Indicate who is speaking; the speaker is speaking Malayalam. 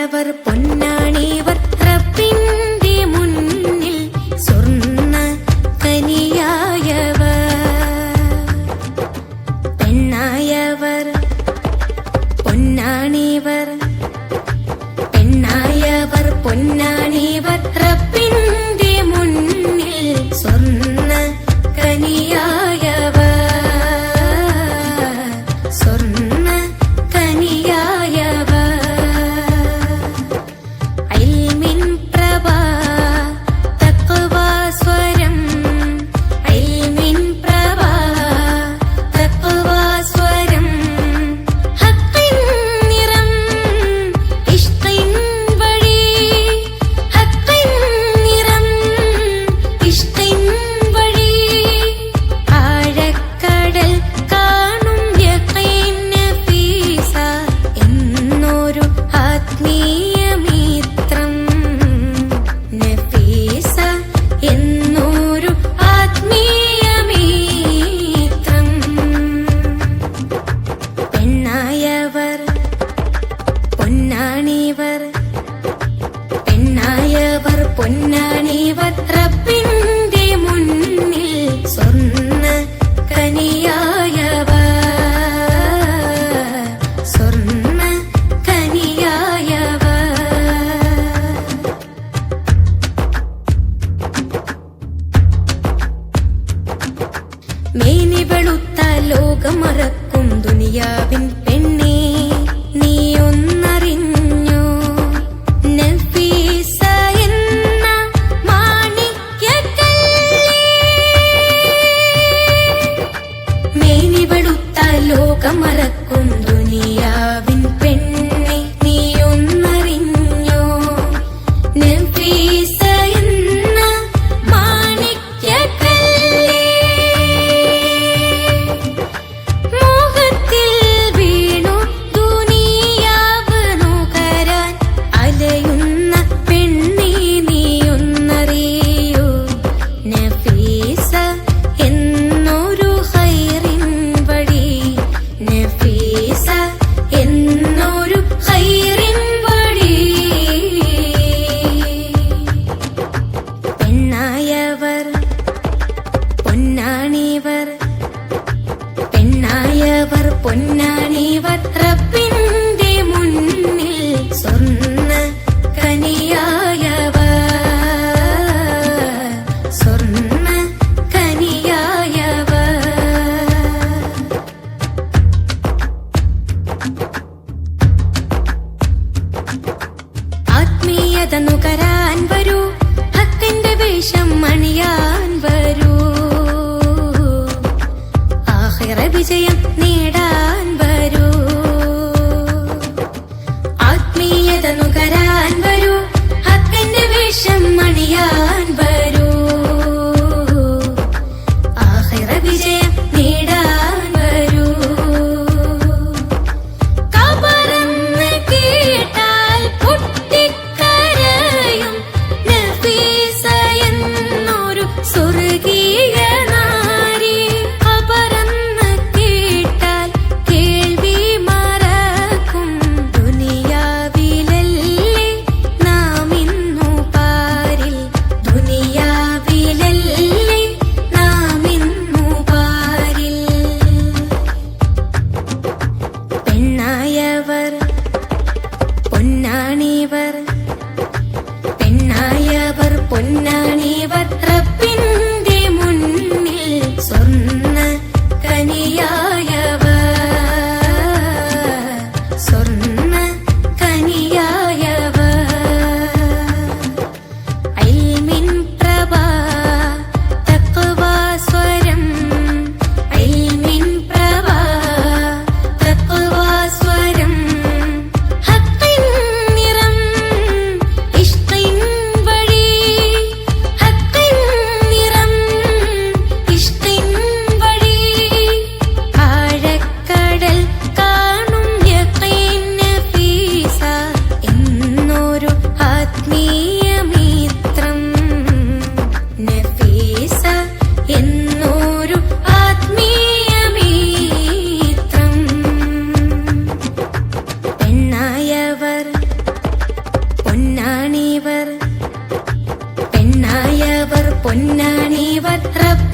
Speaker 1: പെണ്ണായവർ പൊന്നാണിവർ റബ്ബിന്റെ മുന്നിൽ സ്വർണ്ണ കനിയായവർ. പെണ്ണായവർ പൊന്നാണിവർ, പെണ്ണായവർ പൊന്നാണിവർ റബ്ബിന്റെ മുന്നിൽ സ്വർണ്ണ കനിയായവർ. സ്വർണ്ണ കനിയായവർ. ഇൽമിൻ പ്രഭ തഖ്വാ സ്വരം, ഇൽമിൻ പ്രഭ തഖ്വാ സ്വരം. ഹഖിൻ നിറം ഇഷ്ഖിൻ വഴി, ഹഖിൻ നിറം ഇഷ്ഖിൻ വഴി. ആഴക്കടൽ കാണും യഖീൻ നഫീസ എന്നൊരു ആത്മീയ മിത്രം. നഫീസ എന്നൊരു ആത്മീയ മിത്രം. പെണ്ണായവർ പൊന്നാണിവർ, പെണ്ണായവർ പൊന്നാണിവർ റബ്ബിന്റെ മുന്നിൽ സ്വർണ്ണ കനിയായവർ. സ്വർണ്ണ കനിയായവർ. മേനി വെളുത്ത ലോകമറക്കും ദുനിയാവിൻ പെണ്ണേ, നീ ഒന്നറിഞ്ഞോ? നഫീസ എന്ന മാണിക്യക്കല്ലി. മേനി വെളുത്ത ലോകമറക്കും ദുനിയാവിൻ പെണ്ണേ, നീ ഒന്നറിഞ്ഞോ? നഫീസ എന്ന മാണിക്യക്കല്ലി. മോഹത്തിൽ വീണു ദുനിയാവ് നുകരാൻ അലയുന്ന പെണ്ണേ, നീ ഒന്നറിയൂ? നഫീസ എന്നൊരു ഖൈറിൻ വഴി, നഫീസ എന്നൊരു ഖൈറിൻ വഴി. പെണ്ണായവർ പൊന്നാണിവർ, പെണ്ണായവർ പൊന്നാണിവർ റബ്ബിന്റെ മുന്നിൽ സ്വർണ്ണ കനിയായവർ. സ്വർണ്ണ കനിയായവർ. ആത്മീയത നുകരാൻ വരൂ, ഹക്കിന്റെ വേഷം അണിയാൻ വരൂ. ആഖിറ വിജയം നേടാൻ വരൂ. ആത്മീയത നുകരാൻ വരൂ, ഹക്കിന്റെ വേഷം അണിയാൻ വരൂ. ആഖിറ വിജയം നേടാൻ വരൂ. ഖബറെന്ന് കേട്ടാൽ പൊട്ടിക്കരയും നഫീസ എന്നൊരു സ്വർഗീയ നാരി. ഖബറെന്ന് കേട്ടാൽ കേൾവി മറക്കും ദുനിയാവിലല്ലേ നാം ഇന്നു പാരിൽ. ദുനിയാവിലല്ലേ നാം ഇന്നു പാരിൽ. പെണ്ണായവർ പൊന്നാണിവർ, പെണ്ണായവർ പൊന്നാണിവർ റബ്ബിന്റെ മുന്നിൽ സ്വർണ്ണ കനിയായവർ. സ്വർണ്ണ കനിയായവർ. ഇൽമിൻ പ്രഭ തഖ്വാ സ്വരം, ഇൽമിൻ പ്രഭ തഖ്വാ സ്വരം. ഹഖിൻ നിറം ഇഷ്ഖിൻ വഴി, പൊന്നാണിവർ റബ്ബ്